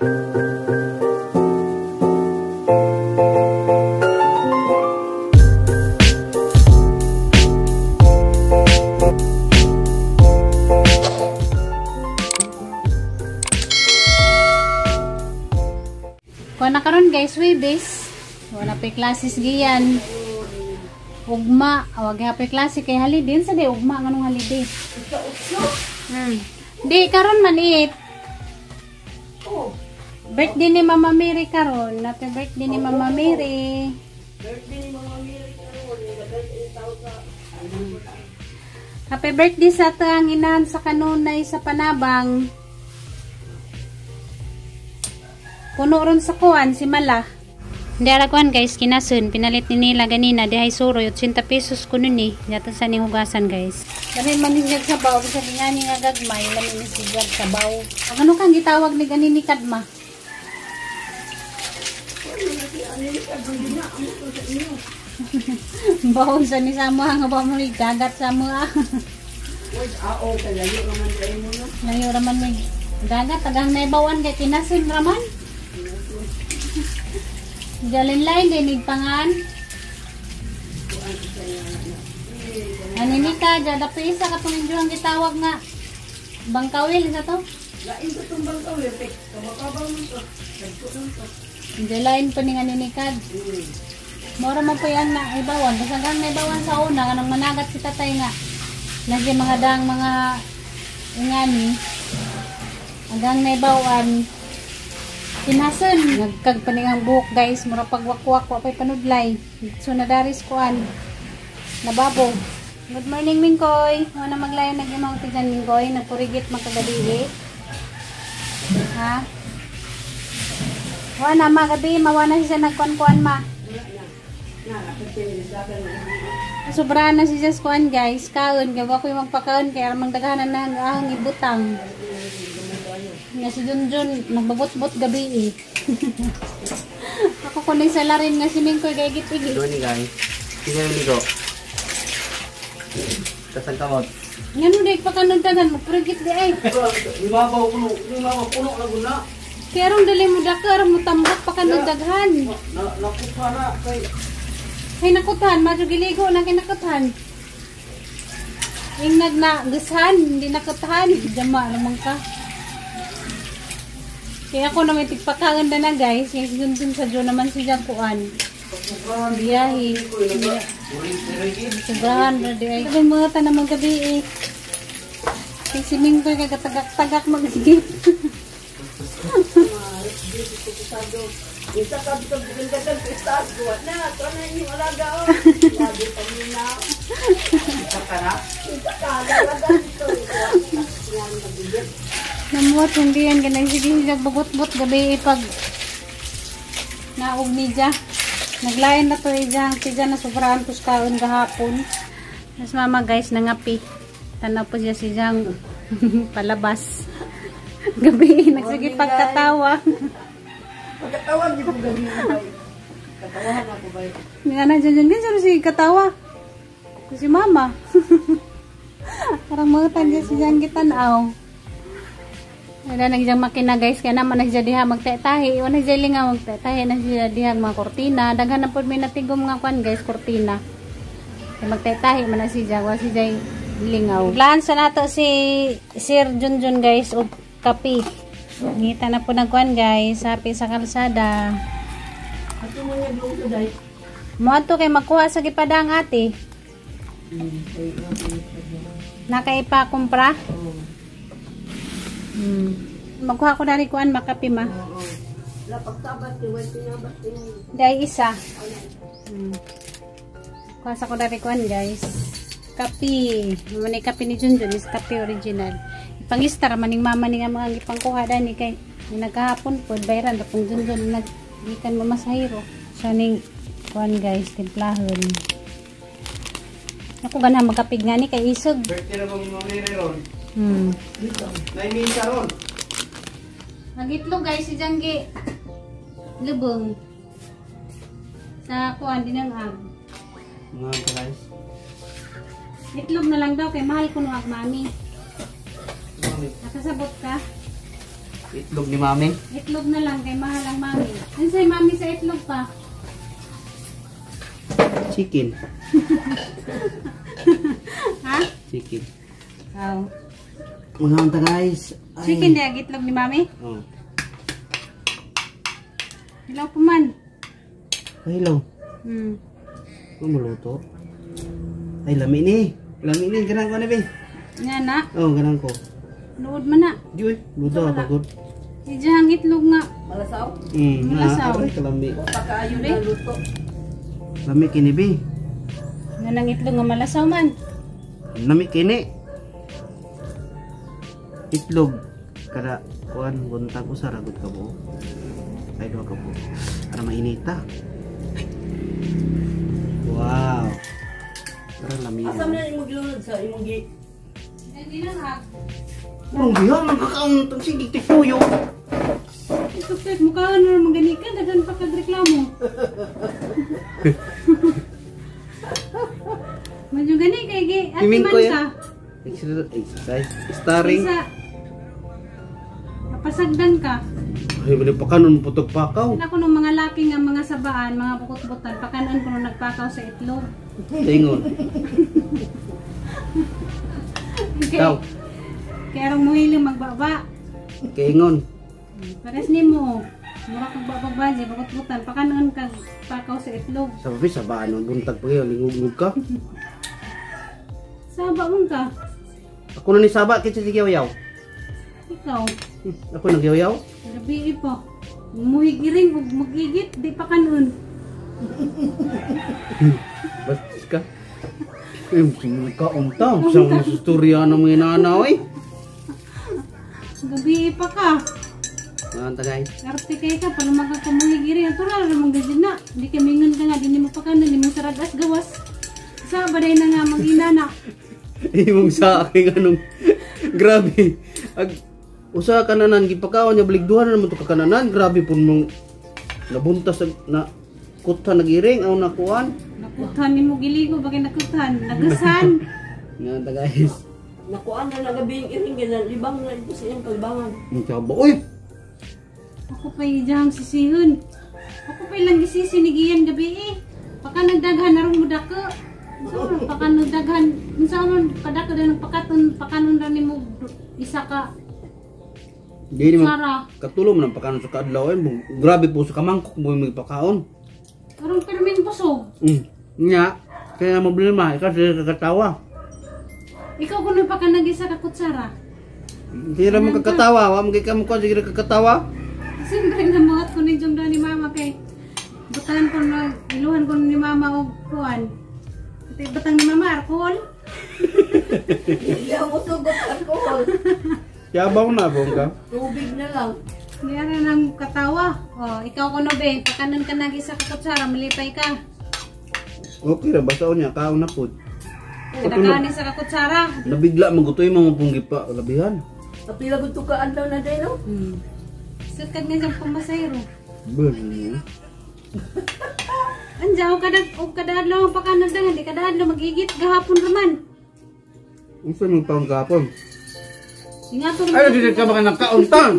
Kuha na karon guys, Webes. Wala pa klases giyan. Ugma, awag pa klase kay halidin sa di ugma nganong halidin. Di karon maliit. Oh. Birthday ni Mama Mary karon. Happy birthday ni Mama Mary. Birthday ni Mama Mary karon. Happy birthday sa atang inahan sa kanunay sa Panabang. Puno ron sa kuan si Mala. Hindi arakuan guys, kinasun. Pinalit ni nila ganina. Di ay suro. 80 pesos kuno ni. Yata sa ni hugasan guys. Lamin manhinjag sa baw. Bisa nga ni nga gagmay. Lamin manhinjag sa baw. Ano kang gitawag ni ganini kadma? Baw sa ni Samo. Nga ba mo gagat sa mga. Layo raman mo. Gagat. Tagang naibawan kay kinasun raman. Jalin lain din nigpangan. Anini ka, jada pisa katong injuang gitawag nga bangkawil sa to. Lain to tong bangkawil, pek. Kabakabang mo to. Jalain pa ning anini ka. Mora man po yan na ibawan. Basta gang naibawan sa una kanang managat si tatay nga. Nagi mga dang mga ingani. Hanggang naibawan. Kinason, nagkagpaningang buhok guys, mura pagwakwak, wapay panudlay. So nadaris kuan, nababo. Good morning Mingkoy. Wala maglayan nag-imang tigan Mingkoy, nagpurigit magkagabi. Ha? Wala magabi, mawana siya nagkuan-kuan ma. Sobrang na siya sa kuan guys, kaon, gawa ko yung magpakaon, kaya magdagahanan na ang ibutang. Nga si Junjun, nagbabot-bot gabi eh. Ako kuning salarin nga si Mingkoy kaya git-igit. Doon ni guys. Tingnan yung ligo. Kasang kamot. Nga nun pa kanundagan, magprigit di ay. Ibabaw puno lang na. Kaya rong dali mo dakar, mo tambak pa kanundaghan. Nakutha na kay. Ay nakuthan, madyo giligo na kinakuthan. Yung nagnagusan, hindi nakuthan. Jama naman ka. Kaya ako naman tigpakaganda na guys. Yung dun sa Diyo naman siya kuan. Biyahe. Sobrahan na di ay. Sabi mga tanamang gabi eh. Kaya si Mingkoy kagatagak-tagak mag-igip. Isa ka dito bigyan ka start ko na kana ni alaga o. Lagi pa nila. Isa ka na. Isa ka alaga dito. Namuot hindi yan ganang sige siya bagot-bot gabi pag naog niya. Naglayan na to ijang tiga na sobraan kus kaon gahapon. Mas mama guys nangapi. Tanaw po siya siyang palabas. Gabi nagsige pagkatawa. Pagkatawa di po gabi na bay. Katawahan ako bay. Nga na dyan dyan si katawa. Si mama. Parang mga tanda siyang gitanaw. Wala na siyang makina guys, kaya naman na siya diha magtetahi. Wala na siya lingaw magtetahi na siya diha mga kortina. Daghan na po may natigom nga kwan guys, kortina. Kaya magtetahi man na siya, wala siya lingaw. Laan sa nato si Sir Junjun guys, o kapi. Ngita na po nagkwan guys, sapi sa kalsada. Ato mo niya doon to day. Mo ato kay makuha sa gipadang ate. Nakaipa-kumpra? Magkuha ko na rin kuan makapi ma. Lapagtabat, iwan tinabat ini. Dahil isa. Kuha sa ko na rin kuan guys. Kapi. Manay kapi ni Junjun is kapi original. Ipangistar maning mama ni nga mga ipangkuha dani kay nagkahapon po bayran tapong Junjun naggikan mamasahiro. So ning kuan guys timplahon. Ako ganha magkapig nga ni kay isog. Birthday na bang mamere ron? Naiminsa ron. Nagitlog guys si Janggi. Lubong. Sa kuan din ang ag. Mga guys. Itlog na lang daw kay mahal ko no ag mami. Nakasabot ka? Itlog ni mami. Itlog na lang kay mahal ang mami. Ano sa'yo mami sa itlog pa? Chicken. Ha? Chicken. Oh. Mga guys. Ay. Chicken na itlog ni mami? Oh. Hello po man. Hello. Ano maluto? Ay, lami ni. Lami ni. Ganang ko na, be. Nga na. Oh, ganang ko. Luod man na. Di, uy. Luto ako, good. Ijahang itlog nga. Malasaw. Malasaw. Ay, kalami. Pagkaayo na luto. Lami kini, be. Nga nang itlog nga malasaw man. Lami kini. Itlog. Kada, kuan, buntag ko sa ragot ka po. Ay, doon ka po. Para mainita. Wow. Para lami. Asam na imong gilunod sa imong gi. Hindi na nga. Urong bihan, magkakauntang sige, tikuyo. Itukit, mukha na naman gani ka. Dagan pa kagreklamo. Medyo gani kay Himing ko atiman yan. ka. Exercise. Starring. Isa. Napasagdan ka. Ay, bali pa kanon putok pakaw. Ako nung mga laki nga mga sabaan, mga bukot-butan, pakanan ko nung nagpakaw sa itlog. Tingon. Ikaw. Kaya arong mo hiling magbaba. Kaingon. Pares ni mo. Mura kang babagbaji, bukot-butan, pakanan kag pakaw sa itlog. Sa papi, sa baan, buntag pa kayo, lingug-ngug ka. Saba mong ka. Ako na ni Saba, kitsa si Yaw-Yaw. Ikaw. Ako nag-Yaw-Yaw. Gabi po. Muhigiring ug magigit, di pa kanon. Bastos ka. Eh, sino ka untang? Sa mga susturya ng mga inanaw eh. Gabi pa ka. Nanta guys. Arte kay ka, paano magkakamuhigiring? Ang tulad naman gajin na. Hindi ka mingon ka nga, di mo pa kanon, di mo saragas gawas. Sa baday na nga mag-inana. Imong sa akin anong grabe. Usa ka nanan gipakaon niya baligduhan na naman to kakananan. Grabe pun mong nabuntas na kutha nagiring aw nakuan. Nakuthan ni mo giligo, bagay nakuthan. Nagasan. Nanta guys. Nakuan na nagabing iring ginan libang na ito sa iyang kalibangan. Ang tsaba oy. Ako pa'y ijahang sisihon. Ako pa'y lang gisisinigiyan gabi eh. Paka nagdaghan na rin mo dako. So, paka nagdaghan. Minsan padako din ng pakanon na ni mo isa ka. Di naman Sara. katulong man ang pakaon sa kaadlaw eh. Grabe po sa kamangkok mo may pakaon. Karong permin busog. Nya, kaya problema ikaw sa kakatawa. Ikaw kuno pa ka nag-isa ka kutsara. Hindi naman kakatawa, wa mo kay kamo ko sige kakatawa. Siyempre namuhat ko ni Jong ni mama kay butahan ko na iluhan ko ni mama og kuan. Ito batang ni mama alcohol. Hindi ako sugot alcohol. Yabang na bong ka. Tubig na lang. Hindi na nang katawa. Oh, ikaw kuno be, pakanon ka nag-isa ka kutsara, malipay ka. Okay ra basta niya kaon na pud. Kadagani sa kakutsara. Nabigla magutoy mga punggi pa labihan. Kapila gud to ka adlaw na day no. Sukad nga siyang pumasayro. Bali. Anja, o kadadlaw ang pakanagdangan, di kadadlaw magigit, gahapon raman. Unsa man paong gapon? Nga to Ay dili ka baka nagkauntan.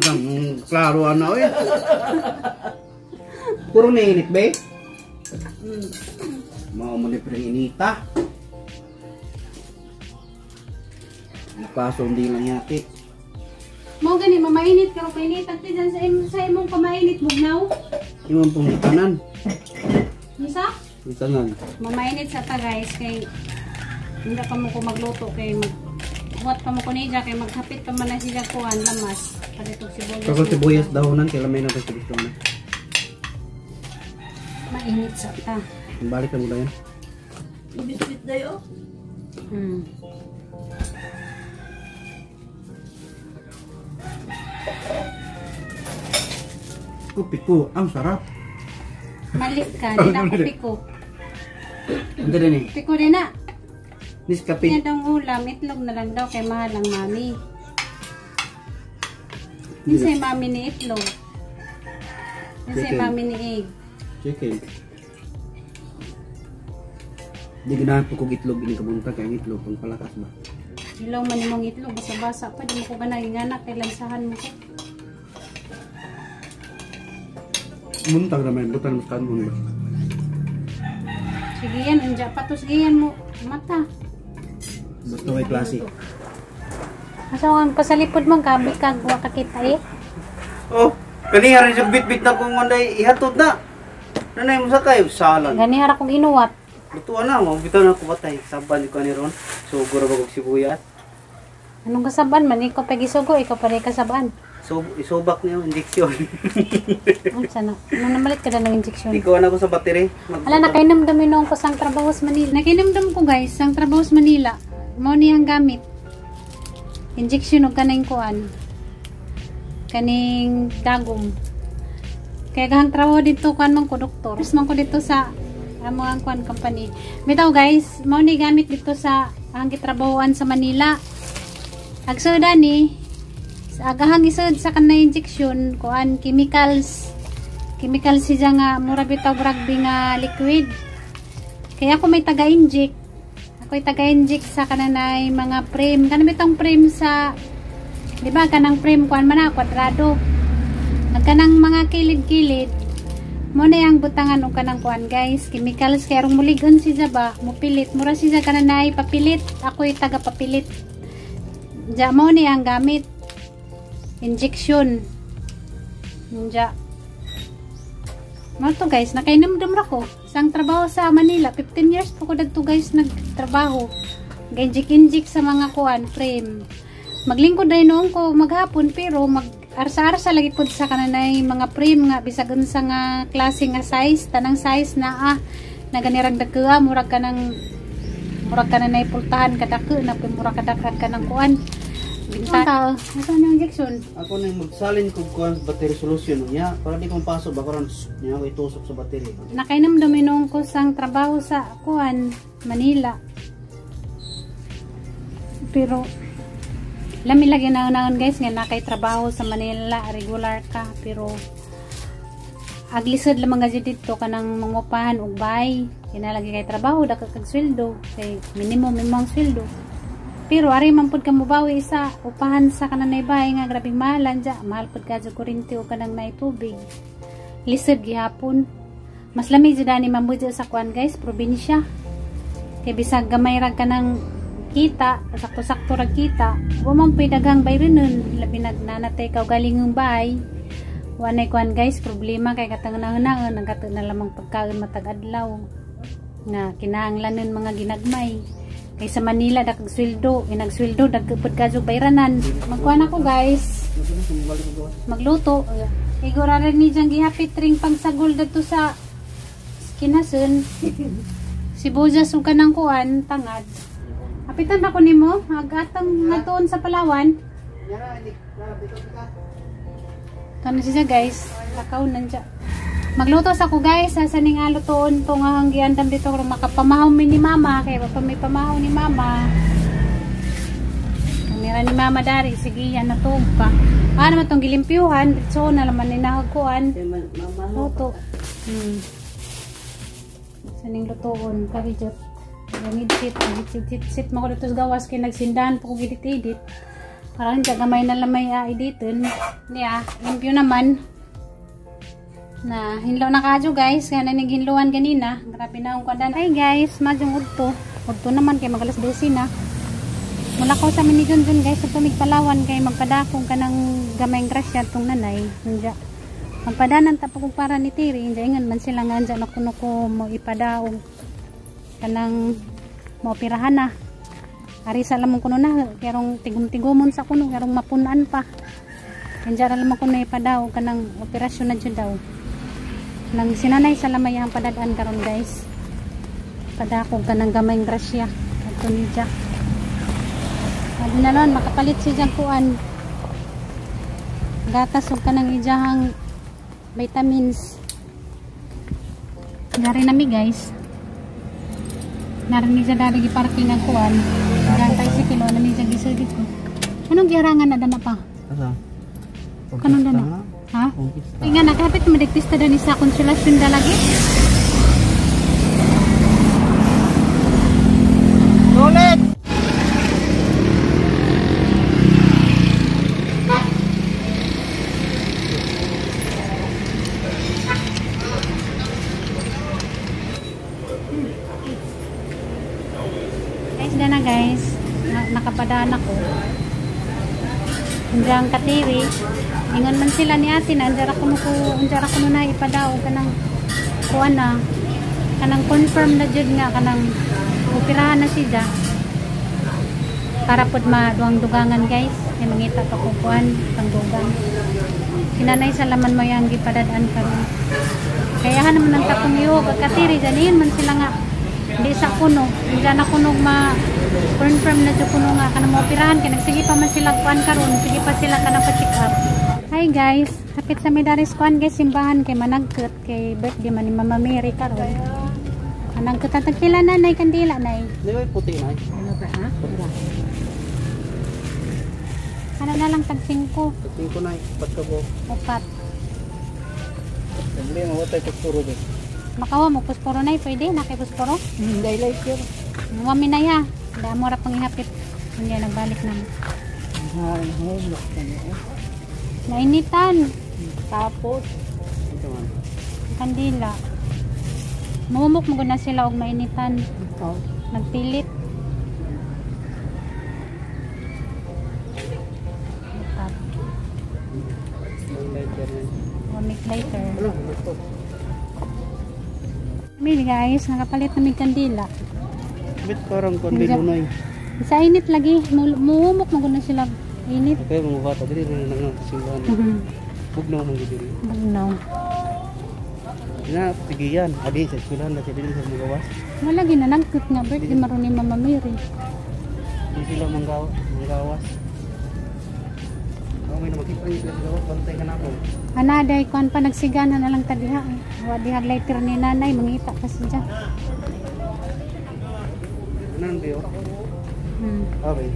Klaro ana oy. Puro na init be. Mao man ni inita. Kaso hindi lang yati. Mau gani, mamainit ka, mainit ang tiyan sa imong pamainit, mugnaw. Imong pong tanan. Nisa? Tanan. Mamainit sa ta guys, kay hindi pa mo ko magluto, kay buhat pa mo ko niya, kay maghapit pa man na siya kuhan, lamas. Palitog sibuyas. Kako sibuyas dahonan, kaya lamay na ito sa gusto na. Mainit sa ta. Balik na muna yan. Biskit dayo. Piko, ang sarap. Malit ka, di na ako piko. Ang ganda ni. Piko din na. Nescafe. Yan daw ulam, itlog na lang daw kay mahal ang mami. Nisay mami ni itlog. Nisay Chicken. mami ni egg. Chicken. Di ganahan po kong itlog ini kabunta kaya ang itlog pang palakas ba. Ilaw man imong itlog, basa-basa pa, di mo ko ganay nga na, kay lansahan mo ko. Muntang naman, butan mo kanbon ba? Sige yan, anja pa to. Sige yan mo. Mata. Basta may klase. Asa ang pasalipod mo, gabi ka, guwa ka kita eh. Oh, kaniya rin sa bit-bit na kung manday ihatod na. Nanay mo sa kayo, salan. Gani hara kong inuwat. Lutuan na, mabitan na ko batay. Saban ko ni Ron. Suguro ba kong sibuyas? Anong kasaban man? Ikaw pagisugo, ikaw pa rin kasaban. So, isubak niyo, injeksyon. Ano sana? Nung namalit ka na ng injection. Ikaw na ko sa battery. Ala, nakainamdamin nung ko sang trabaho sa Manila. Nakainamdam ko guys, sang trabaho sa Manila. Mao niyang gamit. Injection o kanang kuan. Kaning dagom. Kaya gahang trabaho dito kuan man ko doktor. Mas man ko dito sa amo ang kuan company. Bitaw guys, mao ni gamit dito sa ang gitrabahoan sa Manila. Agsoda ni agahang isod sa kanay injection kuan chemicals siya nga mura bitaw rugby nga liquid. Kaya ako may taga-inject. Ako'y taga-inject sa kananay mga frame. Kanang bitong frame sa, di ba, kanang frame kuan man na, kwadrado. Kanang mga kilid-kilid. Mo na yung butangan o kanang kuan guys. Chemicals, kaya rong muligon siya ba, mupilit. Mura siya kananay papilit. Ako'y taga-papilit. Diya mo na yung gamit. Injection. Diya. Mo to guys, nakainamdam ra ko. Sang trabaho sa Manila, 15 years po ko dagto guys nagtrabaho. Ginjik-injik sa mga kuan frame. Maglingkod dai noon ko maghapon pero mag-arsa-arsa lagi pud sa kananay mga frame nga bisag unsa nga klase nga size, tanang size na naganirang dagka murag kanang nay pultahan kadako na murag kadakag kanang kuan. Bintang. Asa na injection? Ako na yung magsalin ko kuan sa battery solution niya para di kong pasok ba karon niya ko itusok sa battery. Nakainamdam nung ko sang trabaho sa kuan Manila. Pero lami lagi naon guys nga nakay trabaho sa Manila regular ka pero aglisod lamang nga dito kanang mangupahan og bay kinalagi kay trabaho dako kag sweldo kay minimum imong sweldo. Pero ari man pud ka mobawi sa upahan sa kanang bahay nga grabing mahalan dya. Mahal pud ka sa kuryente o kanang nay tubig. Lisod gihapon. Mas lamig jud ani mamudyo sa kuan guys, probinsya. Kay bisag gamay ra kanang kita, sakto-sakto ra kita. Wa man pay daghang bayranon, labi nagnanatay ka galingong bahay. Wa nay kuan guys, problema kay katangan-naon nagato na lamang pagkaon matag adlaw. Nga kinahanglanon mga ginagmay. Kay sa Manila dakag sweldo, inagsweldo dagpud kadto bayranan. Magkuan ako guys. Magluto. Igura rin ni jang gihapit ring pangsagol dito sa kinasun. Sibuyas ug kanang kuan tangad. Apitan ako nimo, agatang ngatuon sa Palawan. Kano siya guys, lakaw nandiya. Magluto sa ko guys, sa ning alutoon to nga hanggian dam dito kung makapamahaw mi ni mama kay pa may pamahaw ni mama. Kamera ni mama dari sige yan natog pa. Ano man tong gilimpyuhan, so na laman ni nahagkuan. Luto. Sa ning lutoon, kabijot. Yung edit-sit mo ko dito sa gawas kay nagsindahan po ko edit-edit. Parang hindi gamay na lamay editin. Niya, limpyo naman. Na hinlo na kadyo guys, kaya na hinluan ganina. Grabe na akong kandan. Ay guys, madyong udto. Udto naman kay magalas 12 na. Mula ko sa minigun dun guys, sa tumig Palawan kay magpadakong ka ng gamayng grasya tong nanay. Nandiya. Magpadanan tapo kong para ni Tiri. Ingan man sila nga dyan ako ko mo ipadaong kanang maopirahan na. Ari sa lamang kuno na, karong tigum-tigumon sa kuno, karong mapunan pa. Nandiya lamang kuno ipadaong kanang operasyon na dyan daw. Nang sinanay sa lamay ang padadaan karon guys. Padakog ka ng gamayng grasya. Ito niya. Sabi na nun, makapalit siya kuan. Gatas o ka ng ijahang vitamins. Dari nami guys. Narinig siya dari giparking ang kuan. Gantay si kilo na niya gisagit ko. Anong giharangan na dana pa? Asa? Kanong dana? Ha? Inga nakapit madagpista dani sa konsolasyon dalagi. Ulit! dyan na guys. Nakapadaan ako. Diyan katiri. Ingon man sila ni ate na andara ko na ipadaw kanang kuan na. Kanang confirm na jud nga kanang operahan na siya. Para pod maduang-dugangan guys. Kay mangita pa ko kuan pang dugang. Kinanay sa laman mo yang gipadadaan karon. Kaya naman ang takong iyo katiri ganin man sila nga di sa kuno. Hindi na kuno confirm na jud kuno nga kanang maoperahan kay nagsige pa man sila kuan karon, sige pa sila kanang pa-check up. Hi guys, hapit sa Midaris kuan guys simbahan kay managket kay birthday man ni Mama Mary karon. Anang kutatag pila nanay kandila nay. Di ba puti na? Ano ba ha? Ano na lang tag 5. Tingin ko na, ipat ka po. 4. Hindi, mawatay puspuro ba? Makawa mo pusporo nay pwede na kay pusporo? Hindi like yun. Mami na ya. Damo ra pang ihapit. Hindi nagbalik na. Homeless ka niya. Nainitan. Tapos, Ito man. Kandila. Mumuk mo na sila og mainitan. oh, Nagpilit. Later na. 1 week later. Ano? Ito. Kami guys, nakapalit namin kandila. Bit parang kundi lunay. Sa init lagi. Mumuk mo na sila. Init. Kaya mga bata, dili rin nang simbahan. Bugnaw mong gidiri. Bugnaw. Na, tigiyan. Adi, sa eskwelahan na siya dili sa mga gawas. Wala ginanagkot nga birthday maron ni Mama Mary. Hindi sila manggawas. Ako may na magkipring sila sa gawas, bantay ka na ako. Anaday kuan pa nagsigana na lang tadiha. Wa dihag later ni nanay mangita pa siya. Ano nang biyo? Okay.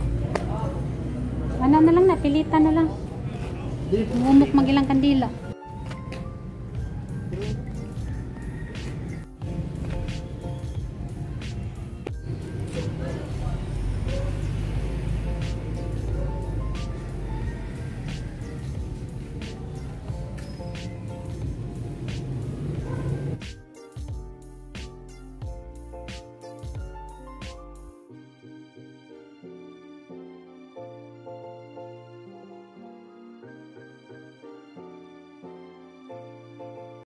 Ano na lang napilitan na lang. Mumuk magilang kandila.